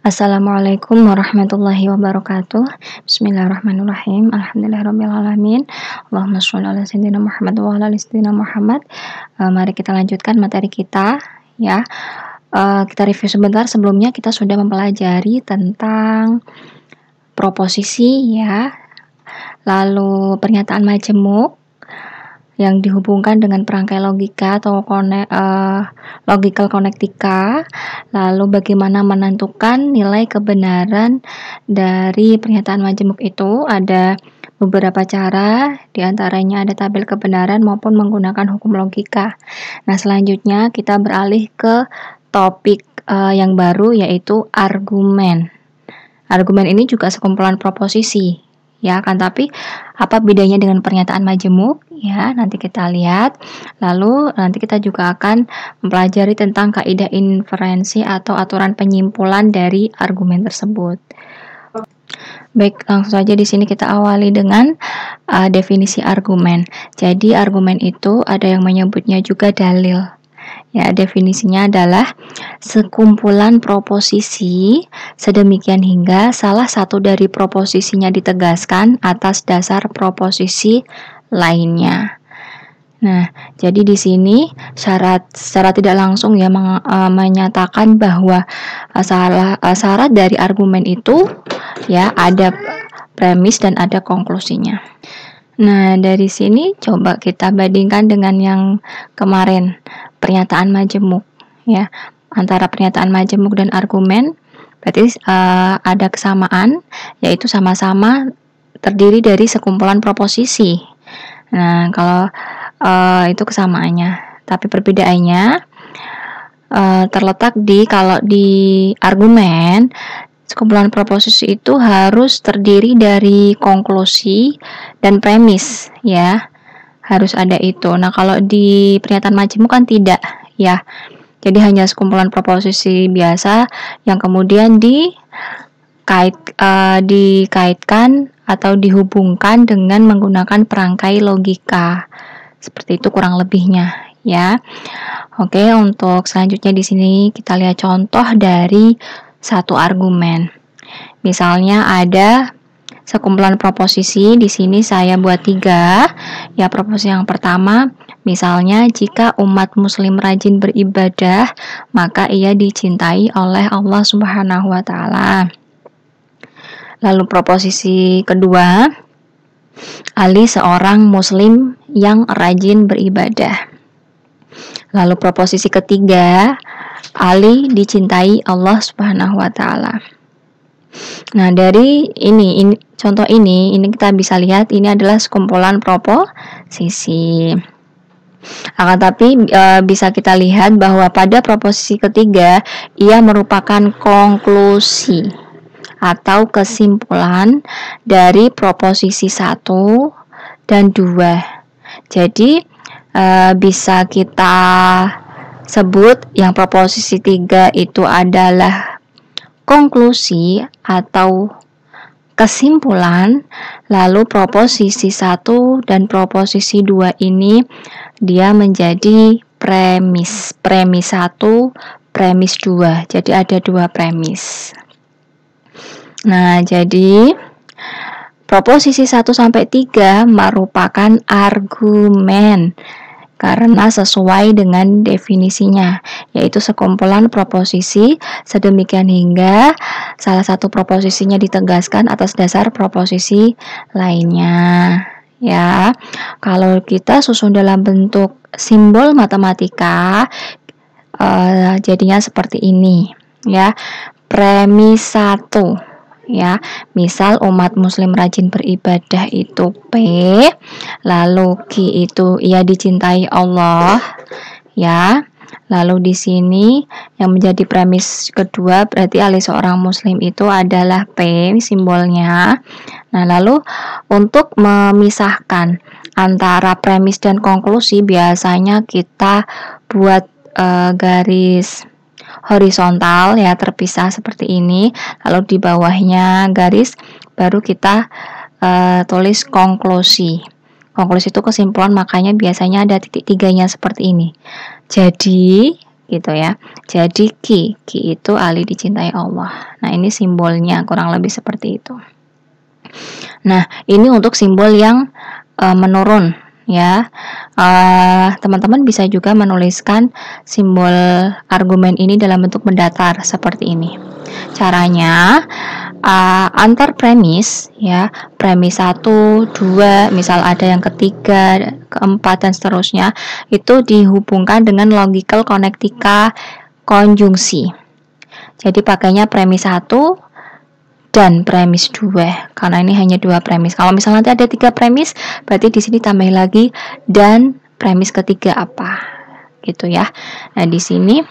Assalamualaikum warahmatullahi wabarakatuh. Bismillahirrahmanirrahim. Alhamdulillahirrabbilalamin. Allahumma sholli ala sayyidina Muhammad wa ala ali sayyidina Muhammad. Mari kita lanjutkan materi kita ya. Kita review sebentar. Sebelumnya kita sudah mempelajari tentang proposisi ya. Lalu pernyataan majemuk yang dihubungkan dengan perangkai logika atau logical connectica. Lalu bagaimana menentukan nilai kebenaran dari pernyataan majemuk itu? Ada beberapa cara, diantaranya ada tabel kebenaran maupun menggunakan hukum logika. Nah, selanjutnya kita beralih ke topik yang baru, yaitu argumen. Argumen ini juga sekumpulan proposisi, ya kan? Tapi apa bedanya dengan pernyataan majemuk? Ya, nanti kita lihat. Lalu nanti kita juga akan mempelajari tentang kaidah inferensi atau aturan penyimpulan dari argumen tersebut. Baik, langsung saja di sini kita awali dengan definisi argumen. Jadi argumen itu ada yang menyebutnya juga dalil. Ya, definisinya adalah sekumpulan proposisi sedemikian hingga salah satu dari proposisinya ditegaskan atas dasar proposisi lainnya. Nah, jadi di sini secara tidak langsung ya menyatakan bahwa syarat dari argumen itu ya ada premis dan ada konklusinya. Nah, dari sini coba kita bandingkan dengan yang kemarin, pernyataan majemuk ya. Antara pernyataan majemuk dan argumen berarti ada kesamaan, yaitu sama-sama terdiri dari sekumpulan proposisi. Nah, kalau itu kesamaannya, tapi perbedaannya terletak kalau di argumen sekumpulan proposisi itu harus terdiri dari konklusi dan premis ya, harus ada itu. Nah, kalau di pernyataan majemuk kan tidak ya, jadi hanya sekumpulan proposisi biasa yang kemudian dikaitkan atau dihubungkan dengan menggunakan perangkai logika. Seperti itu kurang lebihnya ya. Oke, untuk selanjutnya di sini kita lihat contoh dari satu argumen. Misalnya ada sekumpulan proposisi, di sini saya buat 3. Ya, proposisi yang pertama, misalnya jika umat muslim rajin beribadah, maka ia dicintai oleh Allah Subhanahu wa taala. Lalu proposisi kedua, Ali seorang muslim yang rajin beribadah. Lalu proposisi ketiga, Ali dicintai Allah Subhanahu wa taala. Nah, dari ini contoh ini kita bisa lihat ini adalah sekumpulan proposisi. Akan tapi bisa kita lihat bahwa pada proposisi ketiga ia merupakan konklusi atau kesimpulan dari proposisi 1 dan 2. Jadi bisa kita sebut yang proposisi 3 itu adalah konklusi atau kesimpulan, lalu proposisi 1 dan proposisi 2 ini dia menjadi premis 1, premis 2. Jadi ada 2 premis. Nah, jadi proposisi 1 sampai 3 merupakan argumen karena sesuai dengan definisinya, yaitu sekumpulan proposisi sedemikian hingga salah satu proposisinya ditegaskan atas dasar proposisi lainnya. Ya, kalau kita susun dalam bentuk simbol matematika, jadinya seperti ini ya. Premis 1 ya, misal umat muslim rajin beribadah itu P, lalu Q itu ia dicintai Allah ya. Lalu di sini yang menjadi premis kedua berarti Ali seorang muslim itu adalah P simbolnya. Nah, lalu untuk memisahkan antara premis dan konklusi biasanya kita buat garis horizontal ya, terpisah seperti ini, lalu di bawahnya garis baru kita tulis konklusi. Konklusi itu kesimpulan, makanya biasanya ada titik 3-nya seperti ini. Jadi gitu ya. Jadi Ki itu ahli dicintai Allah. Nah, ini simbolnya kurang lebih seperti itu. Nah, ini untuk simbol yang menurun ya. Teman-teman bisa juga menuliskan simbol argumen ini dalam bentuk mendatar seperti ini. Caranya antar premis ya, premis 1, 2, misal ada yang ketiga, keempat dan seterusnya, itu dihubungkan dengan logical connectica konjungsi. Jadi pakainya premis 1 dan premis 2 karena ini hanya 2 premis. Kalau misalnya nanti ada 3 premis, berarti di sini tambah lagi dan premis ketiga apa gitu ya. Nah, di sini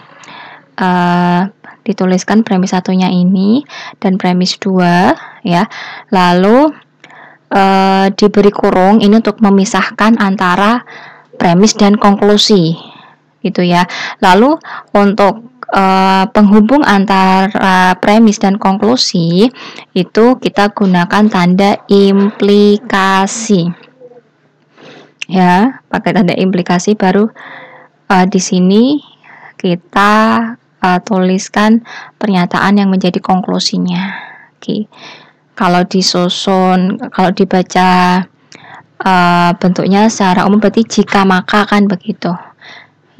dituliskan premis satunya ini dan premis 2 ya. Lalu diberi kurung ini untuk memisahkan antara premis dan konklusi gitu ya. Lalu untuk penghubung antara premis dan konklusi itu kita gunakan tanda implikasi ya, pakai tanda implikasi. Baru di sini kita tuliskan pernyataan yang menjadi konklusinya. Oke. Kalau disusun, kalau dibaca bentuknya secara umum berarti jika maka kan begitu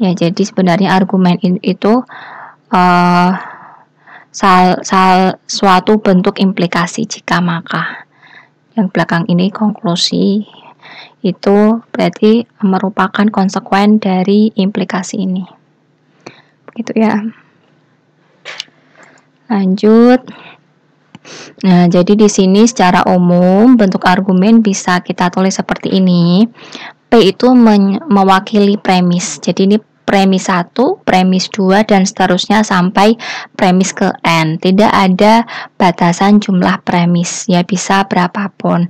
ya. Jadi sebenarnya argumen itu suatu bentuk implikasi jika maka. Yang belakang ini konklusi, itu berarti merupakan konsekuen dari implikasi ini. Begitu ya. Lanjut. Nah, jadi di sini secara umum bentuk argumen bisa kita tulis seperti ini. P itu mewakili premis. Jadi ini premis 1, premis 2 dan seterusnya sampai premis ke N. Tidak ada batasan jumlah premis, ya bisa berapapun.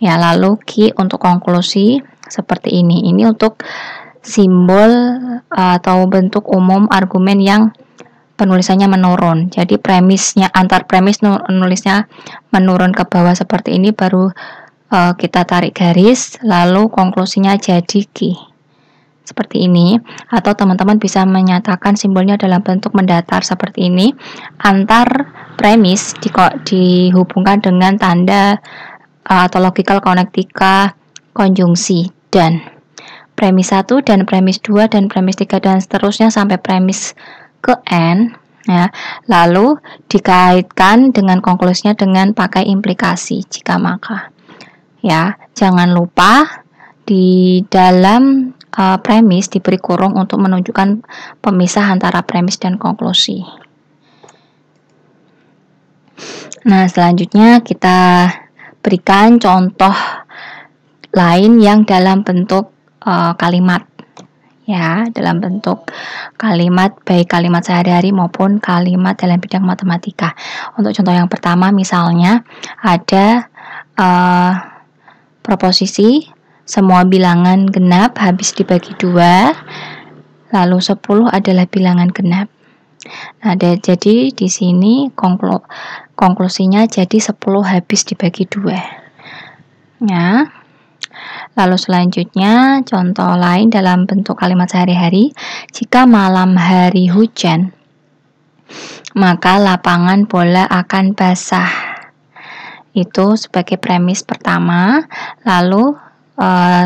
Ya, lalu Q untuk konklusi seperti ini. Ini untuk simbol atau bentuk umum argumen yang penulisannya menurun. Jadi premisnya antar premis nulisnya menurun ke bawah seperti ini, baru kita tarik garis, lalu konklusinya jadi Q. Seperti ini, atau teman-teman bisa menyatakan simbolnya dalam bentuk mendatar seperti ini. Antar premis dihubungkan dengan tanda atau logical connectica konjungsi dan. Premis 1 dan premis 2 dan premis 3 dan seterusnya sampai premis ke N ya. Lalu dikaitkan dengan konklusinya dengan pakai implikasi jika maka. Ya, jangan lupa di dalam premis diberi kurung untuk menunjukkan pemisah antara premis dan konklusi. Nah, selanjutnya kita berikan contoh lain yang dalam bentuk kalimat ya, dalam bentuk kalimat baik kalimat sehari-hari maupun kalimat dalam bidang matematika. Untuk contoh yang pertama misalnya ada proposisi semua bilangan genap habis dibagi 2, lalu 10 adalah bilangan genap. Nah, jadi di sini konklusinya jadi 10 habis dibagi 2. Ya. Lalu selanjutnya contoh lain dalam bentuk kalimat sehari-hari. Jika malam hari hujan, maka lapangan bola akan basah. Itu sebagai premis pertama. Lalu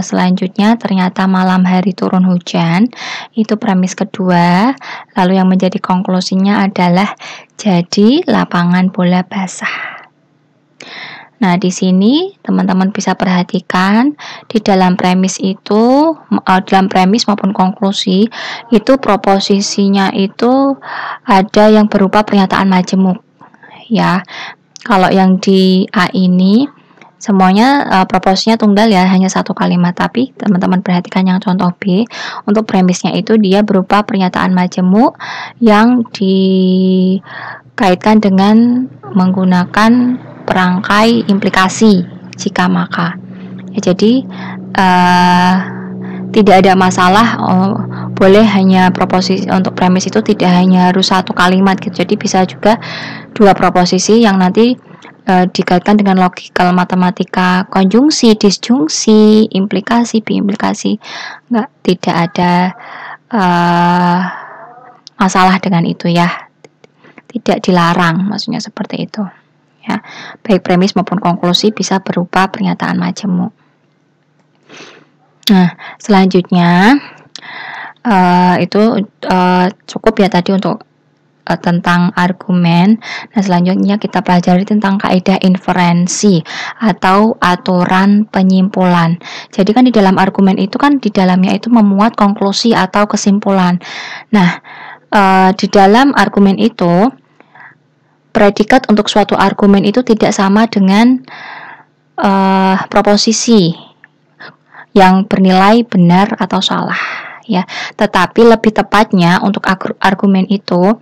selanjutnya ternyata malam hari turun hujan, itu premis kedua. Lalu yang menjadi konklusinya adalah jadi lapangan bola basah. Nah, di sini teman-teman bisa perhatikan di dalam premis itu, dalam premis maupun konklusi itu proposisinya itu ada yang berupa pernyataan majemuk ya. Kalau yang di A ini semuanya proposisinya tunggal ya, hanya satu kalimat. Tapi teman-teman perhatikan yang contoh B, untuk premisnya itu dia berupa pernyataan majemuk yang dikaitkan dengan menggunakan perangkai implikasi jika maka. Ya, jadi tidak ada masalah, boleh hanya proposisi untuk premis itu tidak hanya harus satu kalimat gitu. Jadi bisa juga 2 proposisi yang nanti dikaitkan dengan logikal matematika konjungsi, disjungsi, implikasi, biimplikasi. Tidak ada masalah dengan itu ya. Tidak dilarang, maksudnya seperti itu. Ya, baik premis maupun konklusi bisa berupa pernyataan majemuk. Nah, selanjutnya itu cukup ya tadi untuk tentang argumen. Nah, selanjutnya kita pelajari tentang kaidah inferensi atau aturan penyimpulan. Jadi kan di dalam argumen itu kan di dalamnya itu memuat konklusi atau kesimpulan. Nah, di dalam argumen itu predikat untuk suatu argumen itu tidak sama dengan proposisi yang bernilai benar atau salah ya, tetapi lebih tepatnya untuk argumen itu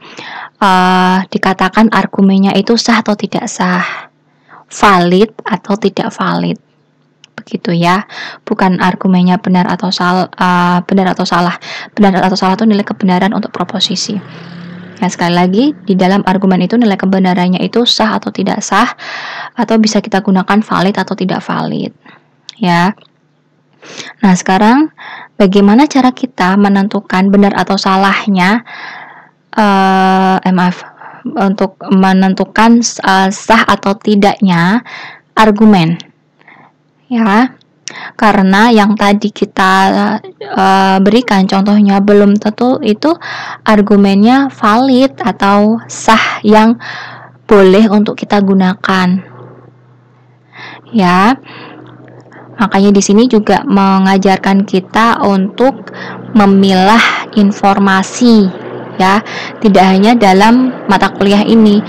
dikatakan argumennya itu sah atau tidak sah, valid atau tidak valid, begitu ya, bukan argumennya benar atau salah. Benar atau salah itu nilai kebenaran untuk proposisi. Nah, sekali lagi di dalam argumen itu nilai kebenarannya itu sah atau tidak sah, atau bisa kita gunakan valid atau tidak valid ya. Nah, sekarang bagaimana cara kita menentukan benar atau salahnya untuk menentukan sah atau tidaknya argumen ya, karena yang tadi kita berikan contohnya belum tentu itu argumennya valid atau sah yang boleh untuk kita gunakan ya. Makanya di sini juga mengajarkan kita untuk memilah informasi ya, tidak hanya dalam mata kuliah ini,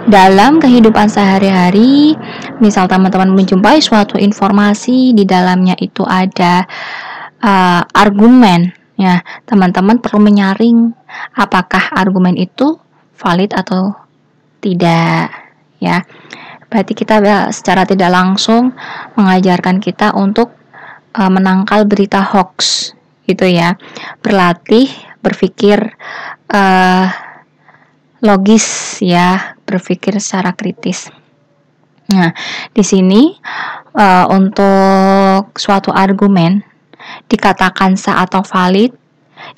dalam kehidupan sehari-hari. Misal teman-teman menjumpai suatu informasi di dalamnya itu ada argumen ya, teman-teman perlu menyaring apakah argumen itu valid atau tidak ya. Berarti kita secara tidak langsung mengajarkan kita untuk menangkal berita hoax gitu ya, berlatih berpikir logis ya, berpikir secara kritis. Nah, di sini untuk suatu argumen dikatakan sah atau valid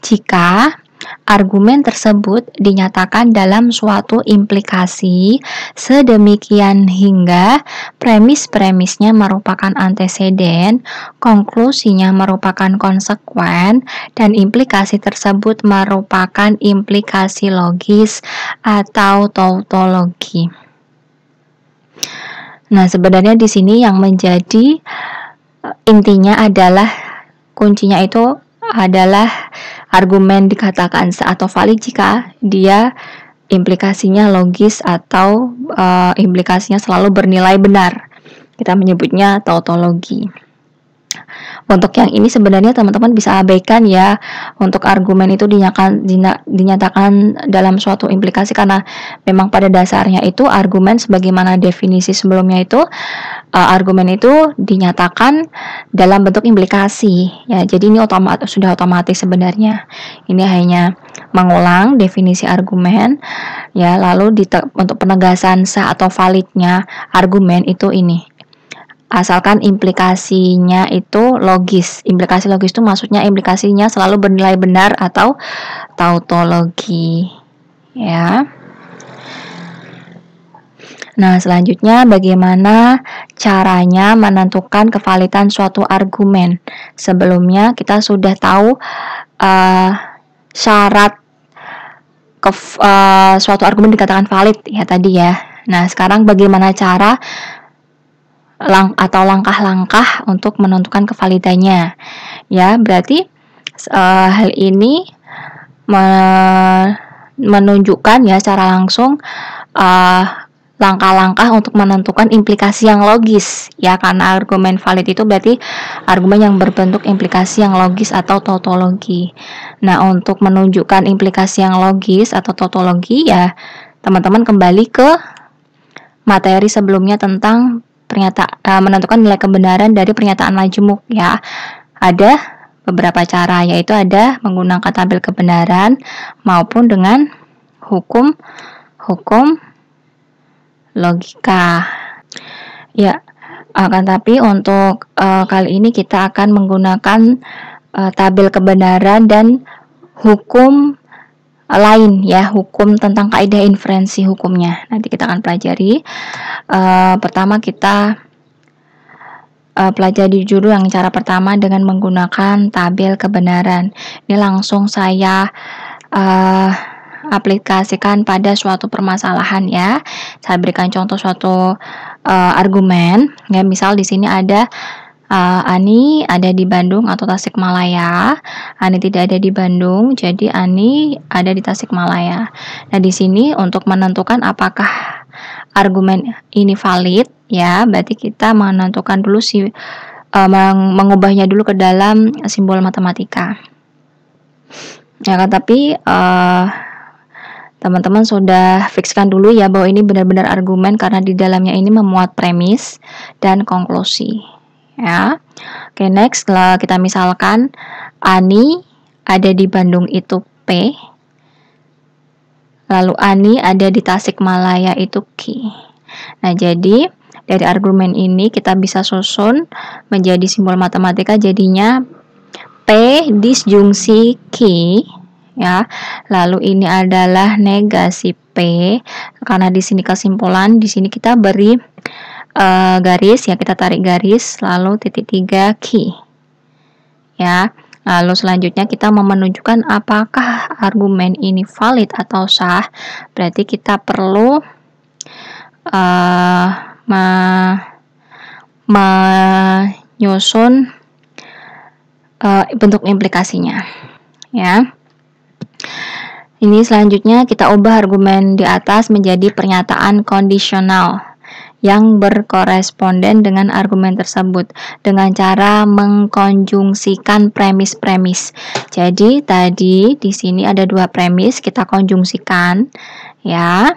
jika argumen tersebut dinyatakan dalam suatu implikasi sedemikian hingga premis-premisnya merupakan anteseden, konklusinya merupakan konsekuen, dan implikasi tersebut merupakan implikasi logis atau tautologi. Nah, sebenarnya di sini yang menjadi intinya adalah kuncinya itu adalah argumen dikatakan sah atau valid jika dia implikasinya logis atau implikasinya selalu bernilai benar. Kita menyebutnya tautologi. Untuk yang ini sebenarnya teman-teman bisa abaikan ya, untuk argumen itu dinyatakan dalam suatu implikasi, karena memang pada dasarnya itu argumen sebagaimana definisi sebelumnya itu argumen itu dinyatakan dalam bentuk implikasi ya. Jadi ini sudah otomatis sebenarnya. Ini hanya mengulang definisi argumen ya, lalu untuk penegasan sah atau validnya argumen itu ini, asalkan implikasinya itu logis. Implikasi logis itu maksudnya implikasinya selalu bernilai benar atau tautologi ya. Nah, selanjutnya bagaimana caranya menentukan kevalidan suatu argumen. Sebelumnya kita sudah tahu syarat suatu argumen dikatakan valid ya tadi ya. Nah, sekarang bagaimana cara atau langkah-langkah untuk menentukan kevalidannya ya. Berarti hal ini menunjukkan ya secara langsung langkah-langkah untuk menentukan implikasi yang logis ya, karena argumen valid itu berarti argumen yang berbentuk implikasi yang logis atau tautologi. Nah, untuk menunjukkan implikasi yang logis atau tautologi ya, teman-teman kembali ke materi sebelumnya tentang menentukan nilai kebenaran dari pernyataan majemuk ya. Ada beberapa cara, yaitu ada menggunakan tabel kebenaran maupun dengan hukum logika ya. Akan tapi untuk kali ini kita akan menggunakan tabel kebenaran dan hukum lain ya, hukum tentang kaidah inferensi hukumnya. Nanti kita akan pelajari. Pertama kita pelajari dulu yang cara pertama dengan menggunakan tabel kebenaran. Ini langsung saya aplikasikan pada suatu permasalahan ya. Saya berikan contoh suatu argumen ya, misal di sini ada Ani ada di Bandung atau Tasikmalaya. Ani tidak ada di Bandung, jadi Ani ada di Tasikmalaya. Nah, di sini untuk menentukan apakah argumen ini valid ya, berarti kita menentukan dulu mengubahnya dulu ke dalam simbol matematika. Ya kan, tapi teman-teman sudah fikskan dulu ya bahwa ini benar-benar argumen karena di dalamnya ini memuat premis dan konklusi. Ya, oke, next kita misalkan Ani ada di Bandung itu P, lalu Ani ada di Tasikmalaya itu Q. Nah, jadi dari argumen ini kita bisa susun menjadi simbol matematika, jadinya P disjungsi Q ya. Lalu ini adalah negasi P karena di sini kesimpulan, di sini kita beri garis ya, kita tarik garis lalu titik 3 Q ya. Lalu selanjutnya kita mau menunjukkan apakah argumen ini valid atau sah, berarti kita perlu menyusun bentuk implikasinya ya. Ini selanjutnya kita ubah argumen di atas menjadi pernyataan kondisional yang berkoresponden dengan argumen tersebut dengan cara mengkonjungsikan premis-premis. Jadi tadi di sini ada dua premis, kita konjungsikan ya.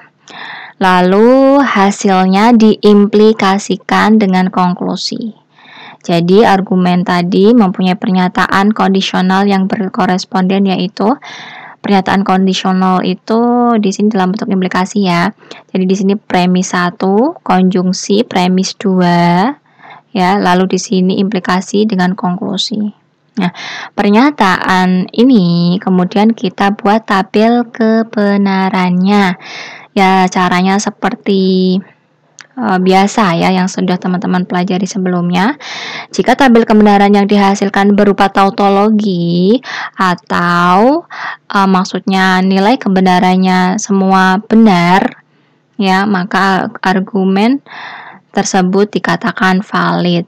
Lalu hasilnya diimplikasikan dengan konklusi. Jadi argumen tadi mempunyai pernyataan kondisional yang berkoresponden, yaitu pernyataan kondisional itu di sini dalam bentuk implikasi ya. Jadi di sini premis 1 konjungsi premis 2 ya, lalu di sini implikasi dengan konklusi. Nah, pernyataan ini kemudian kita buat tabel kebenarannya. Ya, caranya seperti biasa ya, yang sudah teman-teman pelajari sebelumnya. Jika tabel kebenaran yang dihasilkan berupa tautologi atau maksudnya nilai kebenarannya semua benar ya, maka argumen tersebut dikatakan valid.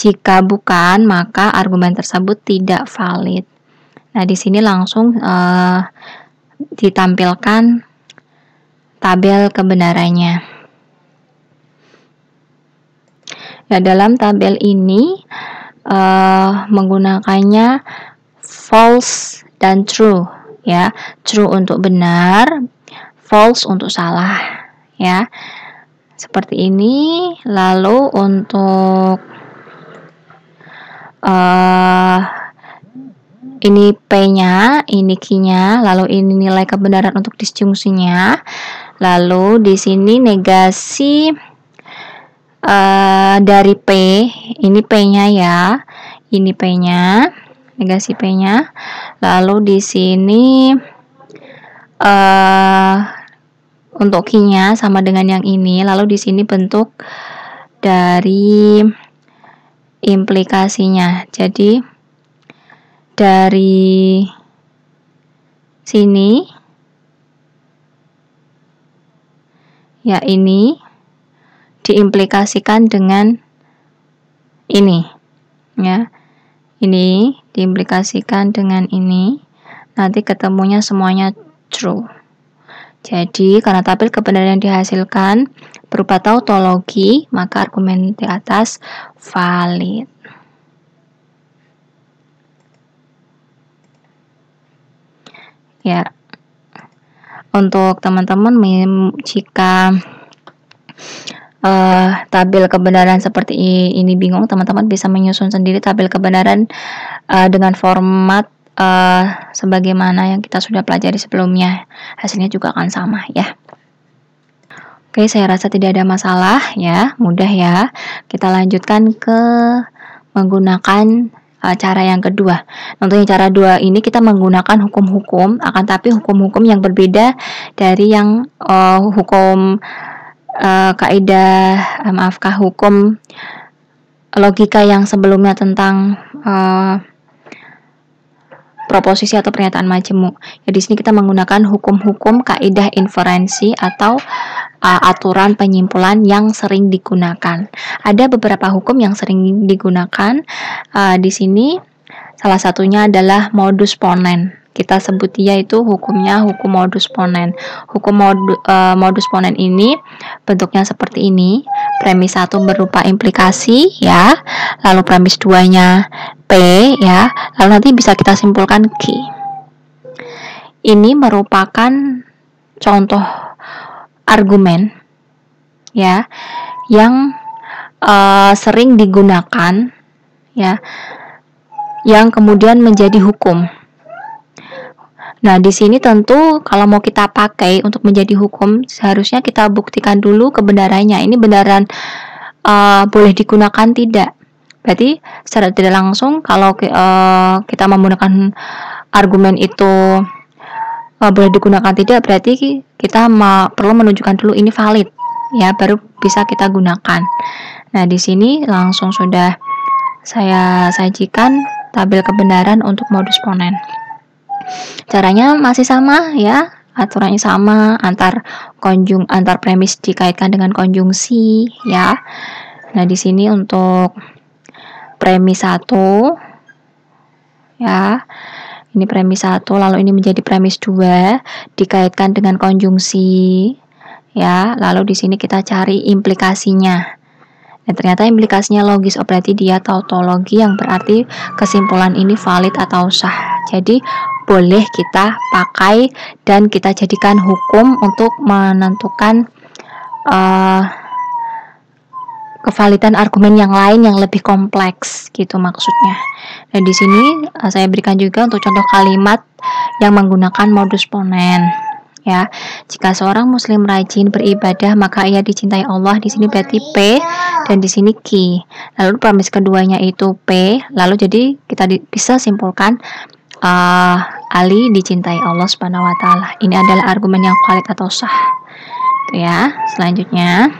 Jika bukan, maka argumen tersebut tidak valid. Nah, di sini langsung ditampilkan tabel kebenarannya. Ya, dalam tabel ini menggunakannya false dan true ya. True untuk benar, false untuk salah ya. Seperti ini. Lalu untuk ini P-nya, ini Q-nya, lalu ini nilai kebenaran untuk disjungsinya. Lalu di sini negasi dari P, ini P-nya ya, ini P-nya, negasi P-nya. Lalu di sini untuk Q-nya sama dengan yang ini. Lalu di sini bentuk dari implikasinya. Jadi dari sini ya, ini diimplikasikan dengan ini ya, ini diimplikasikan dengan ini, nanti ketemunya semuanya true. Jadi karena tabel kebenaran yang dihasilkan berupa tautologi, maka argumen di atas valid. Ya, untuk teman-teman jika tabel kebenaran seperti ini bingung, teman-teman bisa menyusun sendiri tabel kebenaran dengan format sebagaimana yang kita sudah pelajari sebelumnya. Hasilnya juga akan sama ya. Oke, saya rasa tidak ada masalah ya, mudah ya. Kita lanjutkan ke menggunakan cara yang kedua. Untuk yang cara dua ini kita menggunakan hukum-hukum, akan tapi hukum-hukum yang berbeda dari yang hukum hukum logika yang sebelumnya tentang proposisi atau pernyataan majemuk. Ya, di sini kita menggunakan hukum-hukum kaidah inferensi atau aturan penyimpulan yang sering digunakan. Ada beberapa hukum yang sering digunakan. Di sini salah satunya adalah modus ponens. Kita sebut dia itu hukumnya hukum modus ponens. Hukum modus ponens ini bentuknya seperti ini. Premis 1 berupa implikasi, ya. Lalu premis 2-nya P, ya. Lalu nanti bisa kita simpulkan Q. Ini merupakan contoh argumen, ya, yang sering digunakan, ya, yang kemudian menjadi hukum. Nah, di sini tentu kalau mau kita pakai untuk menjadi hukum, seharusnya kita buktikan dulu kebenarannya. Ini benaran boleh digunakan tidak? Berarti secara tidak langsung kalau kita menggunakan argumen itu boleh digunakan tidak, berarti kita perlu menunjukkan dulu ini valid, ya, baru bisa kita gunakan. Nah, di sini langsung sudah saya sajikan tabel kebenaran untuk modus ponens. Caranya masih sama, ya, aturannya sama, antar premis dikaitkan dengan konjungsi, ya. Nah, di sini untuk premis 1, ya, ini premis 1, lalu ini menjadi premis 2 dikaitkan dengan konjungsi, ya. Lalu di sini kita cari implikasinya. Dan ternyata implikasinya logis, berarti dia tautologi, yang berarti kesimpulan ini valid atau sah. Jadi boleh kita pakai dan kita jadikan hukum untuk menentukan kevalidan argumen yang lain yang lebih kompleks, gitu maksudnya. Dan di sini saya berikan juga untuk contoh kalimat yang menggunakan modus ponens, ya. Jika seorang muslim rajin beribadah maka ia dicintai Allah. Di sini berarti P dan di sini Q. Lalu premis keduanya itu P. Lalu jadi kita bisa simpulkan Ali dicintai Allah Subhanahu wa taala. Ini adalah argumen yang valid atau sah. Itu ya. Selanjutnya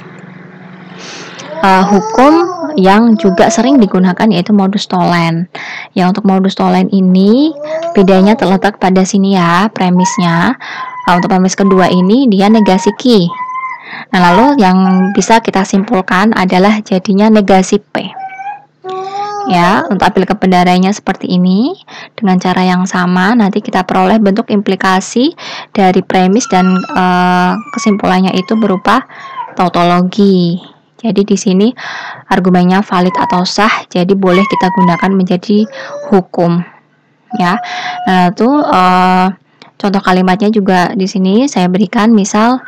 hukum yang juga sering digunakan yaitu modus tollens. Ya, untuk modus tollens ini bedanya terletak pada sini, ya, premisnya. Untuk premis kedua ini dia negasi Q. Nah, lalu yang bisa kita simpulkan adalah jadinya negasi P. Ya, untuk tabel kebenarannya seperti ini. Dengan cara yang sama nanti kita peroleh bentuk implikasi dari premis dan kesimpulannya itu berupa tautologi. Jadi di sini argumennya valid atau sah, jadi boleh kita gunakan menjadi hukum, ya. Nah, itu contoh kalimatnya juga di sini saya berikan, misal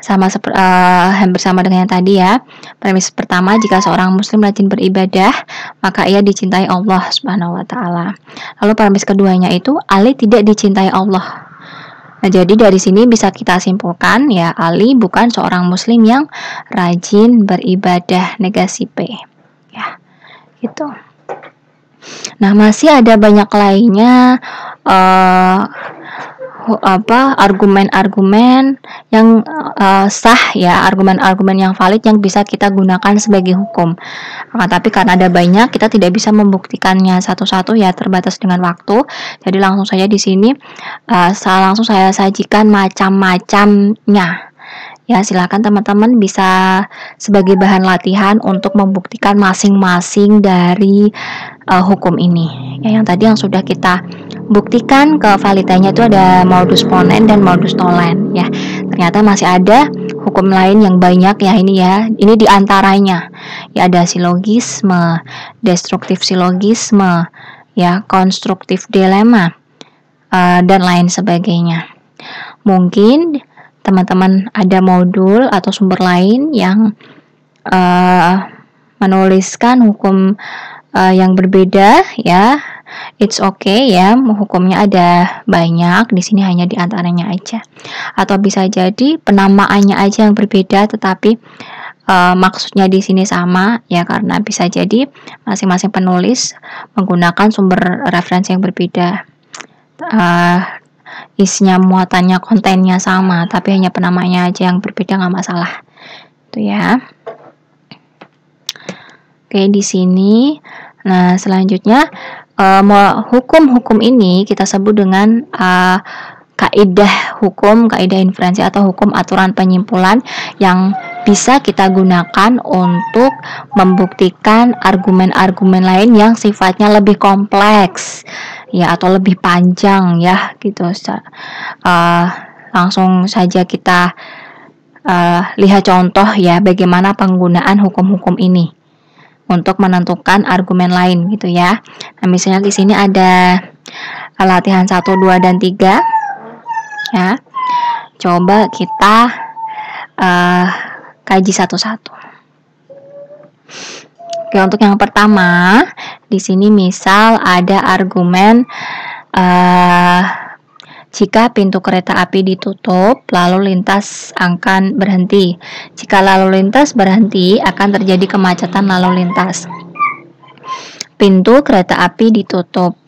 hampir sama dengan yang tadi, ya. Premis pertama, jika seorang muslim rajin beribadah maka ia dicintai Allah Subhanahu wa taala. Lalu premis keduanya itu Ali tidak dicintai Allah. Nah, jadi dari sini bisa kita simpulkan, ya, Ali bukan seorang muslim yang rajin beribadah, negasi P, ya, gitu. Nah, masih ada banyak lainnya argumen-argumen yang sah, ya, argumen-argumen yang valid yang bisa kita gunakan sebagai hukum. Tapi karena ada banyak, kita tidak bisa membuktikannya satu-satu, ya, terbatas dengan waktu. Jadi langsung saja di sini langsung saya sajikan macam-macamnya. Ya, silakan teman-teman bisa sebagai bahan latihan untuk membuktikan masing-masing dari hukum ini. Ya, yang tadi yang sudah kita buktikan kevalidannya itu ada modus ponens dan modus tollens, ya. Ternyata masih ada hukum lain yang banyak, ya, ini, ya. Ini diantaranya, ya, ada silogisme, destruktif silogisme, ya, konstruktif dilema, dan lain sebagainya. Mungkin teman-teman ada modul atau sumber lain yang menuliskan hukum yang berbeda, ya, it's okay, ya, hukumnya ada banyak, di sini hanya diantaranya aja. Atau bisa jadi penamaannya aja yang berbeda, tetapi maksudnya di sini sama ya, karena bisa jadi masing-masing penulis menggunakan sumber referensi yang berbeda. Isinya, muatannya, kontennya sama, tapi hanya penamanya aja yang berbeda, nggak masalah. Itu ya. Oke, di sini. Nah, selanjutnya hukum-hukum ini kita sebut dengan kaidah hukum, kaidah inferensi atau hukum aturan penyimpulan yang bisa kita gunakan untuk membuktikan argumen-argumen lain yang sifatnya lebih kompleks ya, atau lebih panjang ya gitu. Langsung saja kita lihat contoh ya, bagaimana penggunaan hukum-hukum ini untuk menentukan argumen lain gitu ya. Nah, misalnya di sini ada latihan 1, 2, dan 3 ya. Coba kita kaji satu-satu. Oke, untuk yang pertama di sini misal ada argumen jika pintu kereta api ditutup, lalu lintas akan berhenti. Jika lalu lintas berhenti, akan terjadi kemacetan lalu lintas. Pintu kereta api ditutup.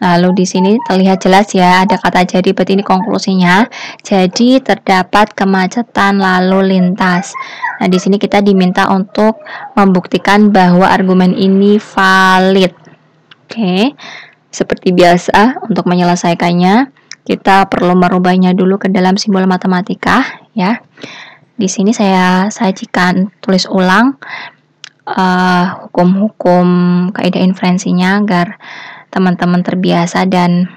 Lalu di sini terlihat jelas ya, ada kata jadi, berarti ini konklusinya. Jadi terdapat kemacetan lalu lintas. Nah, di sini kita diminta untuk membuktikan bahwa argumen ini valid. Oke. Seperti biasa, untuk menyelesaikannya kita perlu merubahnya dulu ke dalam simbol matematika ya. Di sini saya sajikan tulis ulang hukum-hukum kaidah inferensinya agar teman-teman terbiasa dan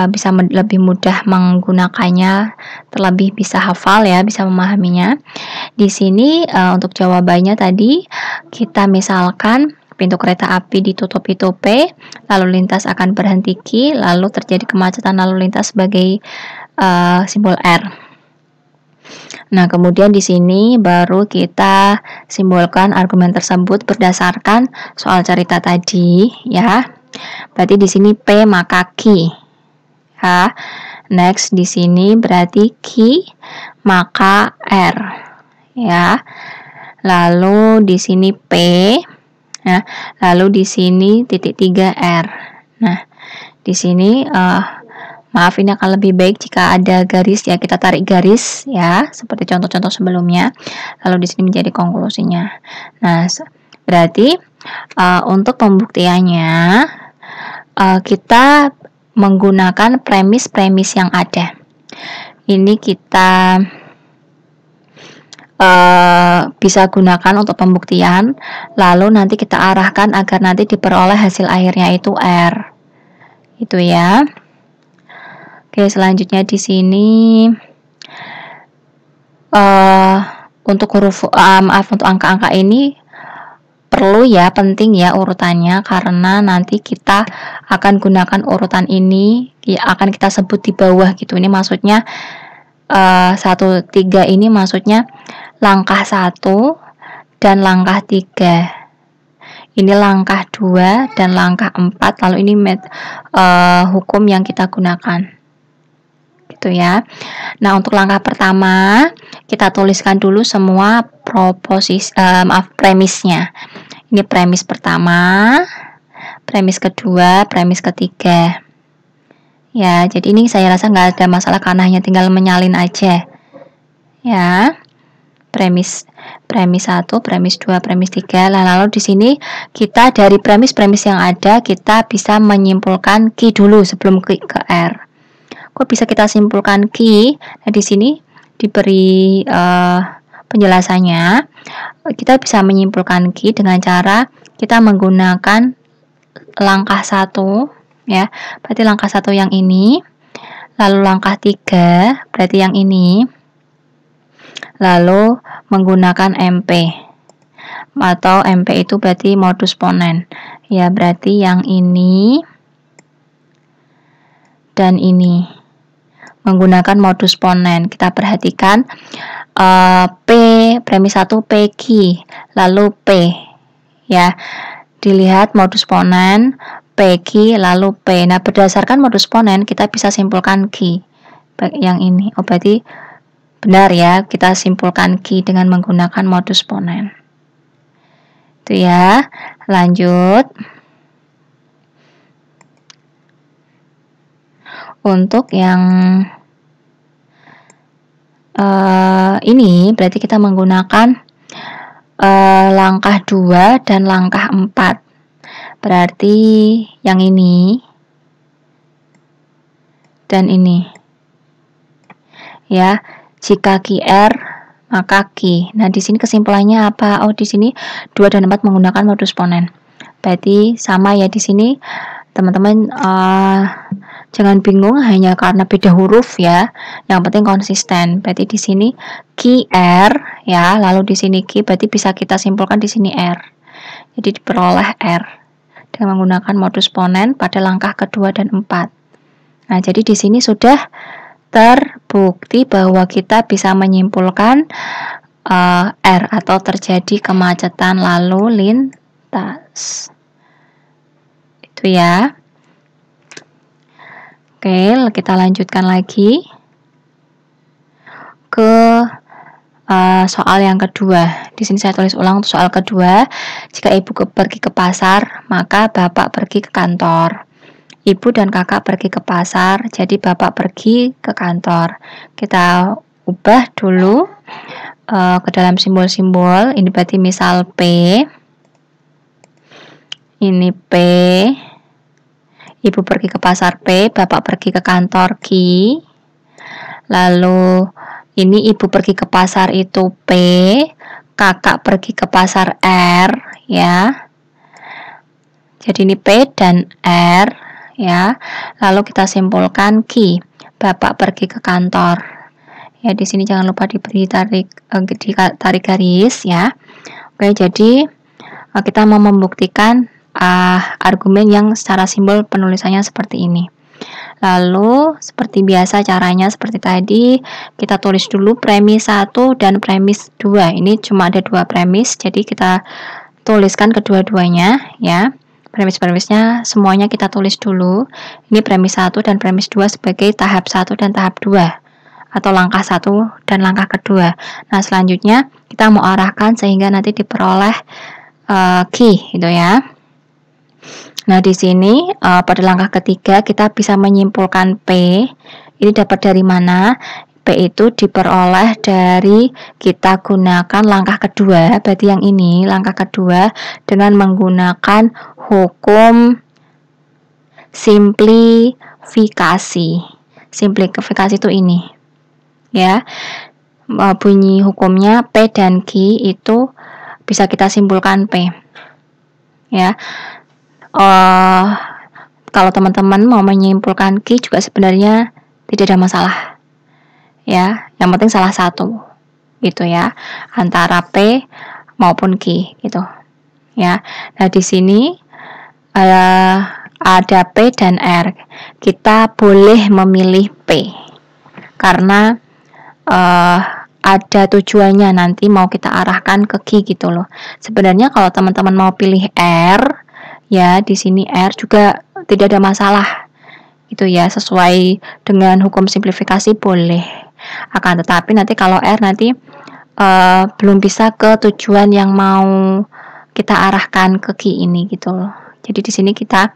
bisa lebih mudah menggunakannya, terlebih bisa hafal ya, bisa memahaminya. Di sini untuk jawabannya tadi kita misalkan pintu kereta api ditutup itu P, lalu lintas akan berhenti Q, lalu terjadi kemacetan lalu lintas sebagai simbol R. Nah, kemudian di sini baru kita simbolkan argumen tersebut berdasarkan soal cerita tadi ya. Berarti di sini P maka Q. Ya. Next di sini berarti Q maka R. Ya. Lalu di sini P. Nah, lalu di sini titik 3 R. Nah, di sini maaf, ini akan lebih baik jika ada garis ya, kita tarik garis ya, seperti contoh-contoh sebelumnya. Lalu di sini menjadi konklusinya. Nah, berarti untuk pembuktiannya kita menggunakan premis-premis yang ada. Ini kita bisa gunakan untuk pembuktian, lalu nanti kita arahkan agar nanti diperoleh hasil akhirnya itu R. Itu ya. Oke, selanjutnya di sini untuk huruf untuk angka-angka ini perlu ya, penting ya urutannya, karena nanti kita akan gunakan urutan ini ya, akan kita sebut di bawah gitu. Ini maksudnya 1, 3 ini maksudnya langkah 1 dan langkah 3. Ini langkah 2 dan langkah 4. Lalu ini hukum yang kita gunakan. Gitu ya. Nah, untuk langkah pertama kita tuliskan dulu semua premisnya. Ini premis pertama, premis kedua, premis ketiga. Ya, jadi ini saya rasa nggak ada masalah karena hanya tinggal menyalin aja. Ya. Premis 1, premis 2, premis 3. Lalu di sini kita dari premis-premis yang ada kita bisa menyimpulkan Q dulu sebelum klik ke R. Kok bisa kita simpulkan Q? Nah, di sini diberi penjelasannya. Kita bisa menyimpulkan Q dengan cara kita menggunakan langkah 1 ya. Berarti langkah 1 yang ini. Lalu langkah 3 berarti yang ini. Lalu menggunakan MP atau MP itu berarti modus ponen ya, berarti yang ini dan ini menggunakan modus ponen. Kita perhatikan P premis 1 PQ lalu P ya, dilihat modus ponen PQ lalu P. Nah, berdasarkan modus ponen kita bisa simpulkan Q yang ini. Berarti benar ya, kita simpulkan Ki dengan menggunakan modus ponen. Itu ya. Lanjut. Untuk yang ini berarti kita menggunakan langkah 2 dan langkah 4. Berarti yang ini dan ini. Ya. Jika QR maka Ki. Nah, di sini kesimpulannya apa? Oh, di sini 2 dan 4 menggunakan modus ponen. Berarti sama ya di sini, teman-teman, jangan bingung hanya karena beda huruf ya. Yang penting konsisten. Berarti di sini QR ya, lalu di sini Ki, berarti bisa kita simpulkan di sini R. Jadi diperoleh R dengan menggunakan modus ponen pada langkah kedua dan 4. Nah, jadi di sini sudah terbukti bahwa kita bisa menyimpulkan R atau terjadi kemacetan lalu lintas. Itu ya. Oke, kita lanjutkan lagi ke soal yang kedua. Di sini saya tulis ulang soal kedua. Jika ibu pergi ke pasar, maka bapak pergi ke kantor. Ibu dan kakak pergi ke pasar, jadi bapak pergi ke kantor. Kita ubah dulu ke dalam simbol-simbol. Ini berarti misal P. Ini P. Ibu pergi ke pasar P, bapak pergi ke kantor Q. Lalu ini ibu pergi ke pasar itu P, kakak pergi ke pasar R ya. Jadi ini P dan R ya. Lalu kita simpulkan Q, bapak pergi ke kantor. Ya, di sini jangan lupa diberi tarik garis ya. Oke, jadi kita mau membuktikan argumen yang secara simbol penulisannya seperti ini. Lalu seperti biasa caranya seperti tadi, kita tulis dulu premis 1 dan premis 2. Ini cuma ada 2 premis, jadi kita tuliskan kedua-duanya ya. Premis-premisnya semuanya kita tulis dulu. Ini premis 1 dan premis 2 sebagai tahap 1 dan tahap 2 atau langkah 1 dan langkah kedua. Nah, selanjutnya kita mau arahkan sehingga nanti diperoleh Q gitu ya. Nah, di sini pada langkah ketiga kita bisa menyimpulkan P. Ini dapat dari mana? P itu diperoleh dari kita gunakan langkah kedua, berarti yang ini langkah kedua dengan menggunakan hukum simplifikasi. Simplifikasi itu ini ya. Bunyi hukumnya P dan Q itu bisa kita simpulkan P ya. Kalau teman-teman mau menyimpulkan Q juga sebenarnya tidak ada masalah ya, yang penting salah satu gitu ya, antara P maupun Q gitu ya. Nah, di sini ada P dan R. Kita boleh memilih P karena ada tujuannya, nanti mau kita arahkan ke Q gitu loh. Sebenarnya kalau teman-teman mau pilih R ya, di sini R juga tidak ada masalah itu ya, sesuai dengan hukum simplifikasi boleh. Akan tetapi nanti kalau R nanti belum bisa ke tujuan yang mau kita arahkan ke Q ini gitu loh. Jadi di sini kita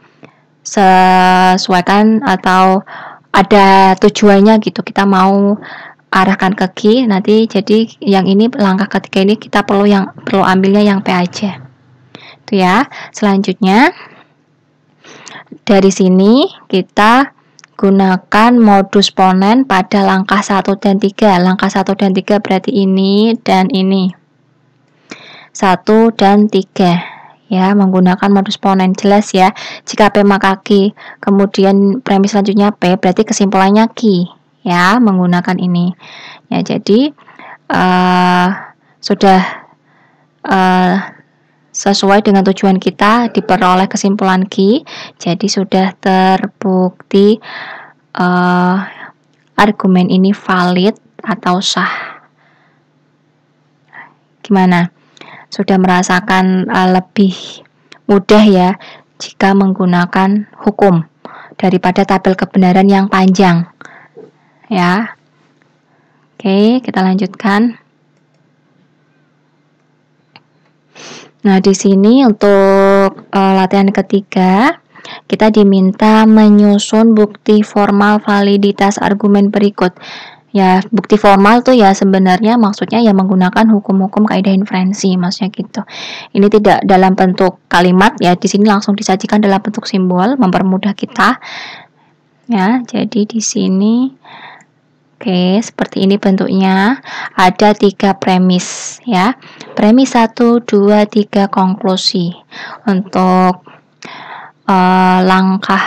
sesuaikan atau ada tujuannya gitu, kita mau arahkan ke Q nanti. Jadi yang ini langkah ketiga ini kita perlu ambilnya yang P aja itu ya. Selanjutnya dari sini kita gunakan modus ponen pada langkah 1 dan 3. Langkah 1 dan 3 berarti ini dan ini. 1 dan 3 ya, menggunakan modus ponen. Jelas ya, jika P maka Q, kemudian premis selanjutnya P, berarti kesimpulannya Q ya, menggunakan ini ya. Jadi sudah sesuai dengan tujuan kita, diperoleh kesimpulan Q. Jadi sudah terbukti argumen ini valid atau sah. Gimana? Sudah merasakan lebih mudah ya jika menggunakan hukum daripada tabel kebenaran yang panjang ya. Oke, kita lanjutkan. Nah, di sini untuk latihan ketiga, kita diminta menyusun bukti formal validitas argumen berikut. Ya, bukti formal tuh ya sebenarnya maksudnya ya menggunakan hukum-hukum kaidah inferensi, maksudnya gitu. Ini tidak dalam bentuk kalimat ya, di sini langsung disajikan dalam bentuk simbol, mempermudah kita. Ya, jadi di sini oke, seperti ini bentuknya. Ada 3 premis ya. Premis 1, 2, 3 konklusi. Untuk langkah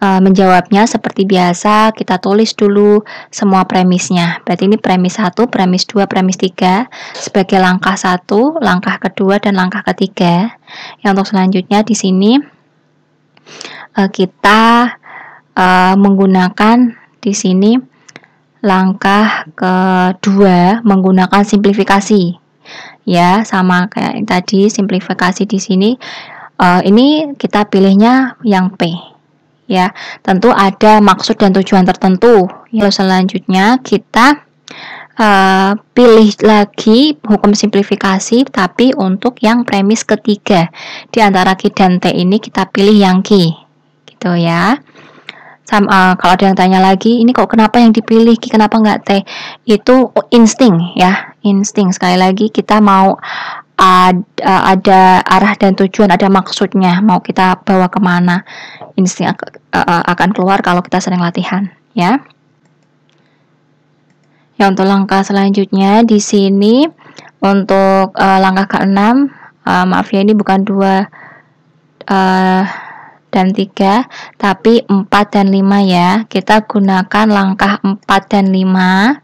menjawabnya seperti biasa, kita tulis dulu semua premisnya. Berarti ini premis 1, premis 2, premis 3 sebagai langkah 1, langkah kedua, dan langkah ketiga. Yang untuk selanjutnya di sini kita menggunakan di sini langkah kedua menggunakan simplifikasi. Ya, sama kayak tadi simplifikasi di sini. Ini kita pilihnya yang P. Ya, tentu ada maksud dan tujuan tertentu. Lalu selanjutnya kita pilih lagi hukum simplifikasi, tapi untuk yang premis ketiga. Di antara Q dan T ini kita pilih yang Q, gitu ya. Kalau ada yang tanya lagi, ini kok kenapa yang dipilih Q, kenapa nggak T? Itu insting ya, insting. Sekali lagi kita mau ada arah dan tujuan, ada maksudnya, mau kita bawa kemana. Insting akan keluar kalau kita sering latihan ya. Ya, untuk langkah selanjutnya di sini untuk langkah ke-6, maaf ya ini bukan 2 dan 3 tapi 4 dan 5 ya. Kita gunakan langkah 4 dan 5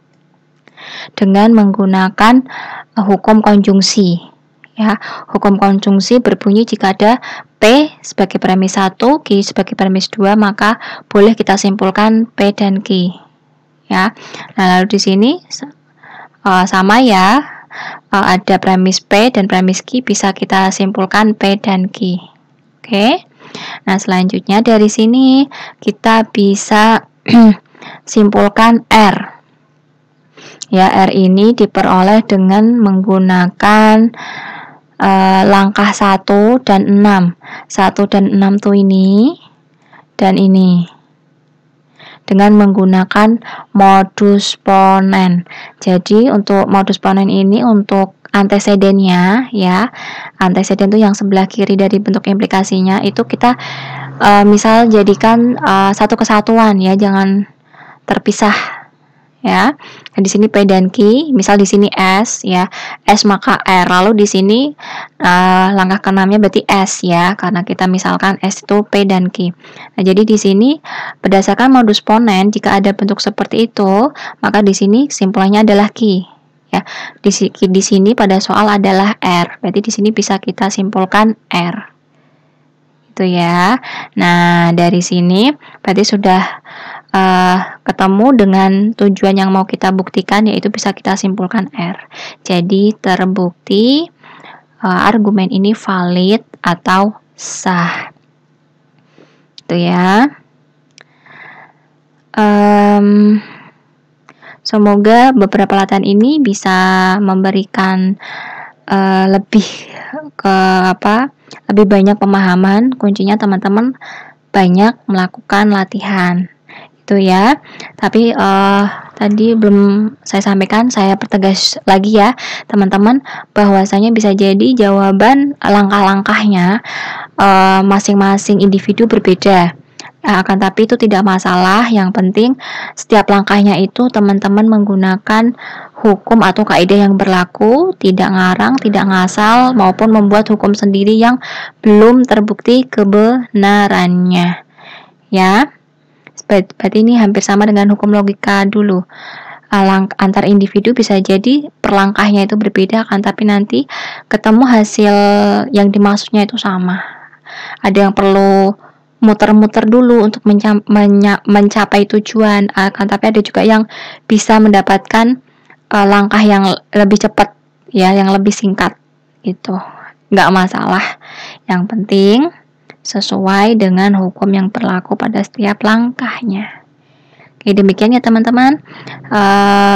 dengan menggunakan hukum konjungsi ya. Hukum konjungsi berbunyi jika ada P sebagai premis 1, Q sebagai premis 2, maka boleh kita simpulkan P dan Q ya. Nah, lalu di sini sama ya, ada premis P dan premis Q, bisa kita simpulkan P dan Q. Oke. Nah, selanjutnya dari sini kita bisa simpulkan R. Ya, R ini diperoleh dengan menggunakan langkah 1 dan 6. 1 dan 6 tuh ini dan ini. Dengan menggunakan modus ponen. Jadi untuk modus ponen ini untuk antecedennya ya. Anteceden itu yang sebelah kiri dari bentuk implikasinya, itu kita misal jadikan satu kesatuan ya, jangan terpisah ya. Nah, di sini P dan Q, misal di sini S ya, S maka R. Lalu di sini langkah ke-6-nya berarti S ya, karena kita misalkan S itu P dan Q. Nah, jadi di sini berdasarkan modus ponen, jika ada bentuk seperti itu, maka di sini simpulannya adalah Q. Ya, di sini pada soal adalah R. Berarti di sini bisa kita simpulkan R. Itu ya. Nah, dari sini berarti sudah ketemu dengan tujuan yang mau kita buktikan, yaitu bisa kita simpulkan R. Jadi terbukti argumen ini valid atau sah. Itu ya. Semoga beberapa latihan ini bisa memberikan lebih banyak pemahaman. Kuncinya teman-teman banyak melakukan latihan. Itu ya. Tapi tadi belum saya sampaikan, saya pertegas lagi ya teman-teman, bahwasanya bisa jadi jawaban langkah-langkahnya masing-masing individu berbeda. Akan tapi itu tidak masalah, yang penting setiap langkahnya itu teman-teman menggunakan hukum atau kaidah yang berlaku, tidak ngarang, tidak ngasal, maupun membuat hukum sendiri yang belum terbukti kebenarannya ya. Berarti ini hampir sama dengan hukum logika dulu. Antar individu bisa jadi per langkahnya itu berbeda, kan, tapi nanti ketemu hasil yang dimaksudnya itu sama. Ada yang perlu muter-muter dulu untuk mencapai tujuan, kan, tapi ada juga yang bisa mendapatkan langkah yang lebih cepat ya, yang lebih singkat gitu. Nggak masalah, yang penting sesuai dengan hukum yang berlaku pada setiap langkahnya. Oke, demikian ya teman-teman.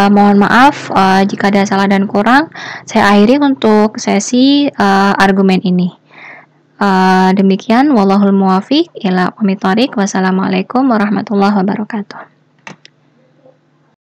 Mohon maaf jika ada salah dan kurang. Saya akhiri untuk sesi argumen ini. Demikian, wallahul muwafiq ila aqwamit thoriq. Wassalamualaikum warahmatullahi wabarakatuh.